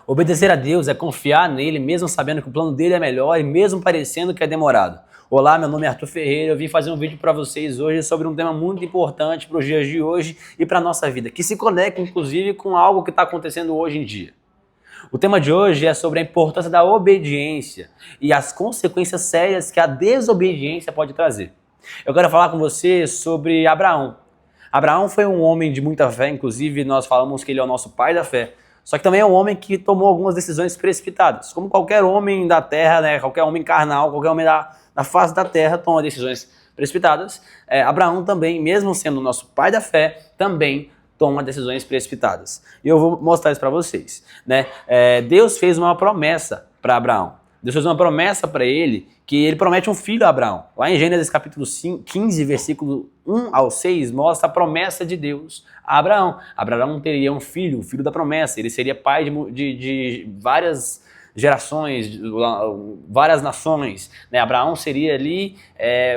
Obedecer a Deus é confiar nele, mesmo sabendo que o plano dele é melhor e mesmo parecendo que é demorado. Olá, meu nome é Arthur Ferreira, eu vim fazer um vídeo para vocês hoje sobre um tema muito importante para os dias de hoje e para a nossa vida, que se conecta inclusive com algo que está acontecendo hoje em dia. O tema de hoje é sobre a importância da obediência e as consequências sérias que a desobediência pode trazer. Eu quero falar com você sobre Abraão. Abraão foi um homem de muita fé, inclusive nós falamos que ele é o nosso pai da fé. Só que também é um homem que tomou algumas decisões precipitadas. Como qualquer homem da terra, né, qualquer homem carnal, qualquer homem da face da terra toma decisões precipitadas. Abraão também, mesmo sendo o nosso pai da fé, também toma decisões precipitadas. E eu vou mostrar isso para vocês. Né? Deus fez uma promessa para Abraão. Deus fez uma promessa para ele, que ele promete um filho a Abraão. Lá em Gênesis capítulo 15, versículo 1 ao 6, mostra a promessa de Deus a Abraão. Abraão teria um filho, o filho da promessa. Ele seria pai de várias gerações, várias nações. Né? Abraão seria ali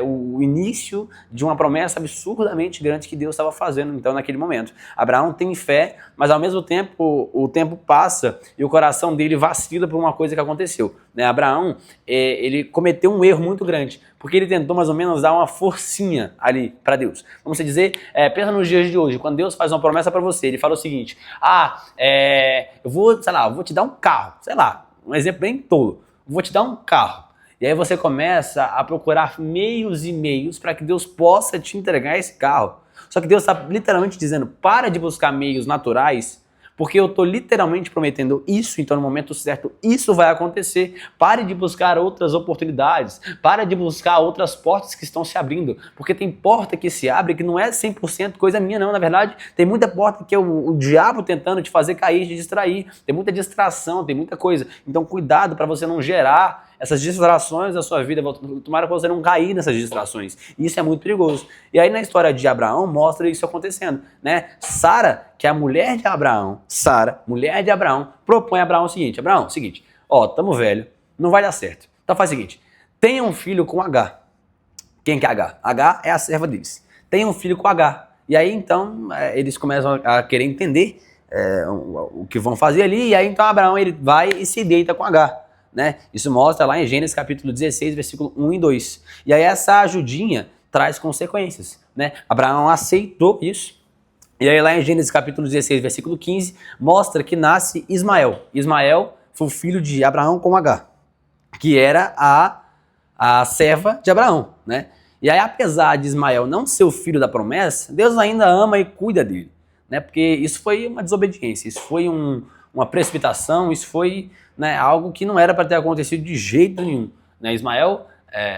o início de uma promessa absurdamente grande que Deus estava fazendo então naquele momento. Abraão tem fé, mas ao mesmo tempo o tempo passa e o coração dele vacila por uma coisa que aconteceu. Né? Abraão ele cometeu um erro muito grande, porque ele tentou mais ou menos dar uma forcinha ali para Deus. Vamos dizer, pensa nos dias de hoje, quando Deus faz uma promessa para você, ele fala o seguinte: eu vou te dar um carro, sei lá, um exemplo bem tolo, vou te dar um carro. E aí você começa a procurar meios e meios para que Deus possa te entregar esse carro. Só que Deus está literalmente dizendo: para de buscar meios naturais, porque eu estou literalmente prometendo isso, então no momento certo isso vai acontecer. Pare de buscar outras oportunidades, pare de buscar outras portas que estão se abrindo, porque tem porta que se abre que não é 100% coisa minha não, na verdade tem muita porta que é o diabo tentando te fazer cair, te distrair, tem muita distração, tem muita coisa. Então cuidado para você não gerar essas distrações da sua vida, tomara que você não cair nessas distrações. Isso é muito perigoso. E aí na história de Abraão mostra isso acontecendo, né? Sara, que é a mulher de Abraão, propõe a Abraão o seguinte: Abraão, tamo velho, não vai dar certo. Então faz o seguinte, tenha um filho com H. Quem que é H? H é a serva deles. Tenha um filho com H. E aí então eles começam a querer entender o que vão fazer ali, e aí então Abraão ele vai e se deita com H. Né? Isso mostra lá em Gênesis capítulo 16, versículo 1 e 2. E aí essa ajudinha traz consequências. Né? Abraão aceitou isso. E aí lá em Gênesis capítulo 16, versículo 15, mostra que nasce Ismael. Ismael foi o filho de Abraão com H, que era a serva de Abraão. Né? E aí apesar de Ismael não ser o filho da promessa, Deus ainda ama e cuida dele. Né? Porque isso foi uma desobediência, isso foi uma precipitação, isso foi, né, algo que não era para ter acontecido de jeito nenhum. Né? Ismael,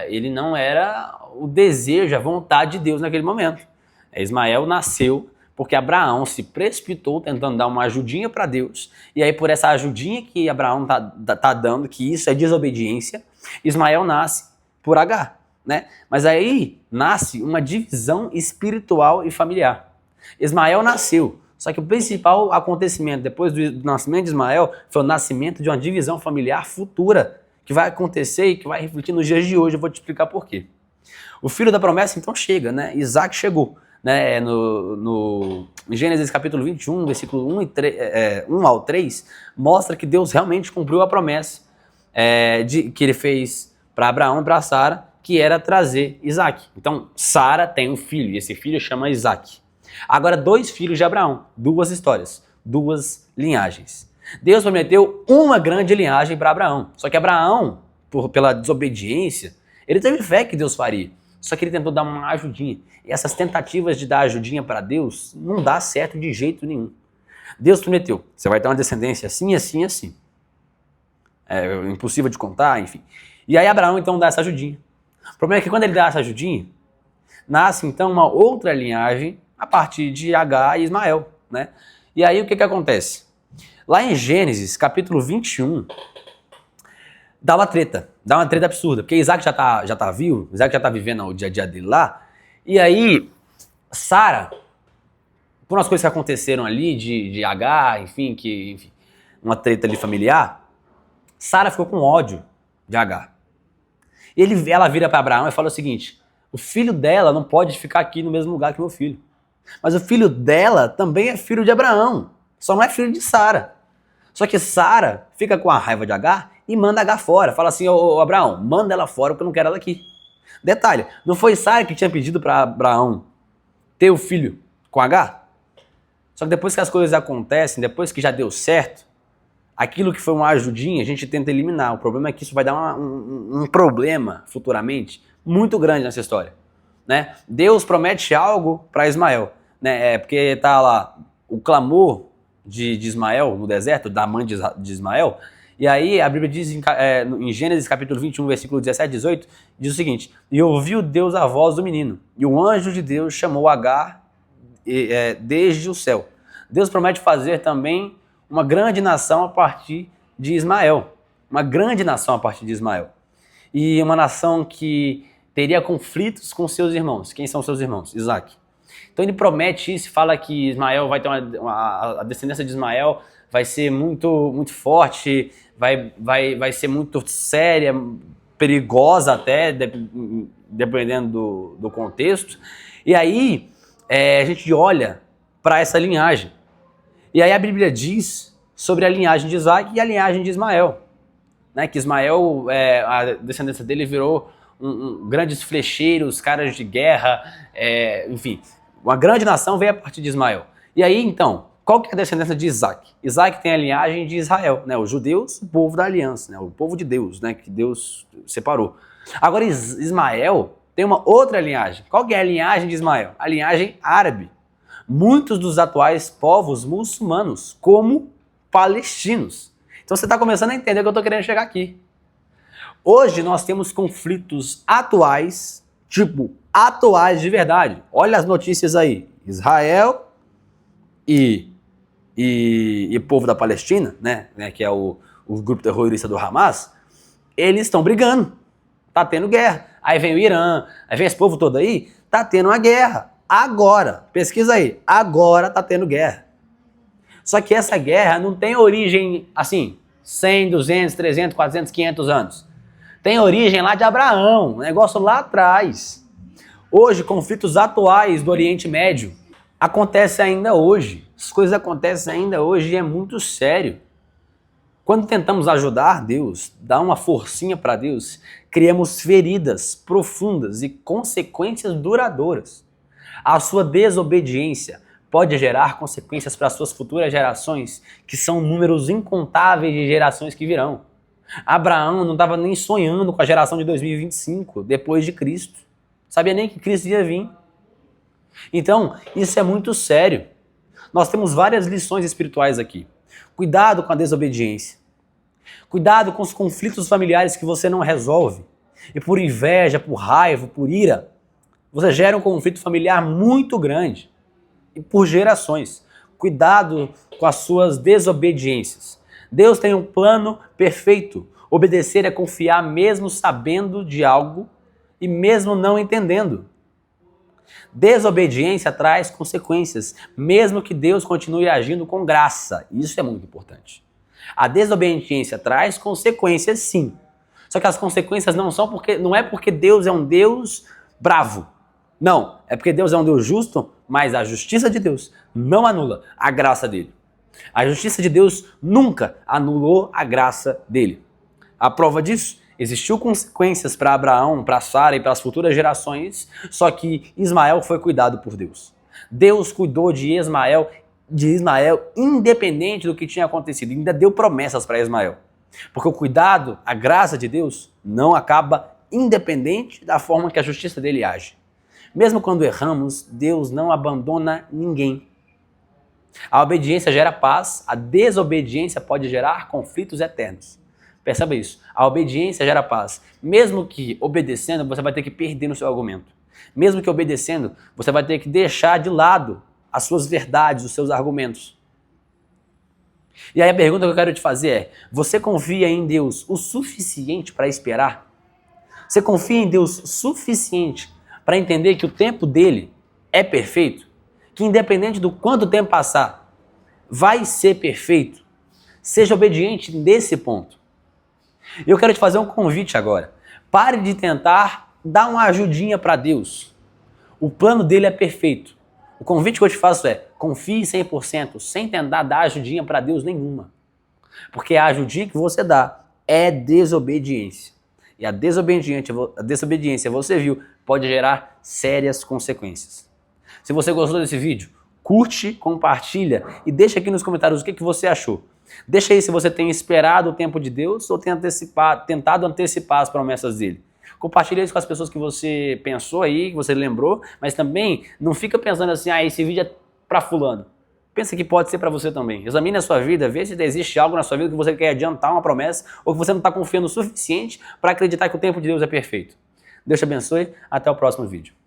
ele não era o desejo, a vontade de Deus naquele momento. Ismael nasceu porque Abraão se precipitou tentando dar uma ajudinha para Deus, e aí por essa ajudinha que Abraão tá dando, que isso é desobediência, Ismael nasce por H. Né? Mas aí nasce uma divisão espiritual e familiar. Ismael nasceu, só que o principal acontecimento depois do nascimento de Ismael foi o nascimento de uma divisão familiar futura, que vai acontecer e que vai refletir nos dias de hoje. Eu vou te explicar por quê. O filho da promessa então chega, né? Isaac chegou. Né? Em Gênesis capítulo 21, versículo 1 ao 3, mostra que Deus realmente cumpriu a promessa que ele fez para Abraão e para Sara, que era trazer Isaac. Então Sara tem um filho, e esse filho chama Isaac. Agora, 2 filhos de Abraão, 2 histórias, 2 linhagens. Deus prometeu uma grande linhagem para Abraão. Só que Abraão, pela desobediência, ele teve fé que Deus faria. Só que ele tentou dar uma ajudinha. E essas tentativas de dar ajudinha para Deus não dá certo de jeito nenhum. Deus prometeu, você vai ter uma descendência assim, assim, assim. É impossível de contar, enfim. E aí Abraão então dá essa ajudinha. O problema é que quando ele dá essa ajudinha, nasce então uma outra linhagem a partir de H e Ismael, né? E aí o que acontece? Lá em Gênesis, capítulo 21, dá uma treta absurda, porque Isaac já tá vivo, Isaac já tá vivendo o dia a dia dele lá, e aí Sara, por umas coisas que aconteceram ali de H, enfim, uma treta ali familiar, Sara ficou com ódio de H. Ela vira para Abraão e fala o seguinte: o filho dela não pode ficar aqui no mesmo lugar que meu filho. Mas o filho dela também é filho de Abraão, só não é filho de Sara. Só que Sara fica com a raiva de Agar e manda Agar fora. Fala assim, ô Abraão, manda ela fora porque eu não quero ela aqui. Detalhe, não foi Sara que tinha pedido para Abraão ter o filho com Agar? Só que depois que as coisas acontecem, depois que já deu certo, aquilo que foi uma ajudinha, a gente tenta eliminar. O problema é que isso vai dar um problema futuramente muito grande nessa história, né? Deus promete algo para Ismael, né? Porque tá lá o clamor de Ismael no deserto, da mãe de Ismael, e aí a Bíblia diz em Gênesis capítulo 21, versículo 17 e 18, diz o seguinte: e ouviu Deus a voz do menino, e o anjo de Deus chamou Agar desde o céu. Deus promete fazer também uma grande nação a partir de Ismael. Uma grande nação a partir de Ismael. E uma nação que teria conflitos com seus irmãos. Quem são seus irmãos? Isaac. Então ele promete isso, fala que Ismael vai ter a descendência de Ismael vai ser muito, muito forte, vai ser muito séria, perigosa até, dependendo do contexto. E aí a gente olha para essa linhagem. E aí a Bíblia diz sobre a linhagem de Isaac e a linhagem de Ismael, né? Que Ismael, a descendência dele virou grandes flecheiros, caras de guerra, enfim, uma grande nação veio a partir de Ismael. E aí então, qual que é a descendência de Isaac? Isaac tem a linhagem de Israel, né? Os judeus, o povo da aliança, né? O povo de Deus, né? Que Deus separou. Agora Ismael tem uma outra linhagem. Qual que é a linhagem de Ismael? A linhagem árabe. Muitos dos atuais povos muçulmanos, como palestinos. Então você está começando a entender o que eu estou querendo chegar aqui. Hoje nós temos conflitos atuais, tipo, atuais de verdade. Olha as notícias aí. Israel e povo da Palestina, né, que é o grupo terrorista do Hamas, eles estão brigando. Tá tendo guerra. Aí vem o Irã, aí vem esse povo todo aí, tá tendo uma guerra. Agora, pesquisa aí, agora tá tendo guerra. Só que essa guerra não tem origem, assim, 100, 200, 300, 400, 500 anos. Tem origem lá de Abraão, um negócio lá atrás. Hoje, conflitos atuais do Oriente Médio acontecem ainda hoje. As coisas acontecem ainda hoje e é muito sério. Quando tentamos ajudar Deus, dar uma forcinha para Deus, criamos feridas profundas e consequências duradouras. A sua desobediência pode gerar consequências para as suas futuras gerações, que são números incontáveis de gerações que virão. Abraão não estava nem sonhando com a geração de 2025, depois de Cristo. Sabia nem que Cristo ia vir. Então, isso é muito sério. Nós temos várias lições espirituais aqui. Cuidado com a desobediência. Cuidado com os conflitos familiares que você não resolve. E por inveja, por raiva, por ira, você gera um conflito familiar muito grande. E por gerações. Cuidado com as suas desobediências. Deus tem um plano perfeito. Obedecer é confiar mesmo sabendo de algo e mesmo não entendendo. Desobediência traz consequências, mesmo que Deus continue agindo com graça. Isso é muito importante. A desobediência traz consequências, sim. Só que as consequências não é porque Deus é um Deus bravo. Não, é porque Deus é um Deus justo, mas a justiça de Deus não anula a graça dele. A justiça de Deus nunca anulou a graça dele. A prova disso, existiu consequências para Abraão, para Sara e para as futuras gerações, só que Ismael foi cuidado por Deus. Deus cuidou de Ismael independente do que tinha acontecido, ainda deu promessas para Ismael. Porque o cuidado, a graça de Deus não acaba independente da forma que a justiça dele age. Mesmo quando erramos, Deus não abandona ninguém. A obediência gera paz, a desobediência pode gerar conflitos eternos. Perceba isso. A obediência gera paz. Mesmo que obedecendo, você vai ter que perder no seu argumento. Mesmo que obedecendo, você vai ter que deixar de lado as suas verdades, os seus argumentos. E aí a pergunta que eu quero te fazer é: você confia em Deus o suficiente para esperar? Você confia em Deus o suficiente para entender que o tempo dele é perfeito? Que independente do quanto tempo passar, vai ser perfeito? Seja obediente nesse ponto. Eu quero te fazer um convite agora. Pare de tentar dar uma ajudinha para Deus. O plano dele é perfeito. O convite que eu te faço é: confie 100%, sem tentar dar ajudinha para Deus nenhuma. Porque a ajuda que você dá é desobediência. E a desobediência, você viu, pode gerar sérias consequências. Se você gostou desse vídeo, curte, compartilha e deixa aqui nos comentários o que você achou. Deixa aí se você tem esperado o tempo de Deus ou tem tentado antecipar as promessas dele. Compartilha isso com as pessoas que você pensou aí, que você lembrou, mas também não fica pensando assim, esse vídeo é para fulano. Pensa que pode ser para você também. Examine a sua vida, vê se existe algo na sua vida que você quer adiantar uma promessa ou que você não está confiando o suficiente para acreditar que o tempo de Deus é perfeito. Deus te abençoe, até o próximo vídeo.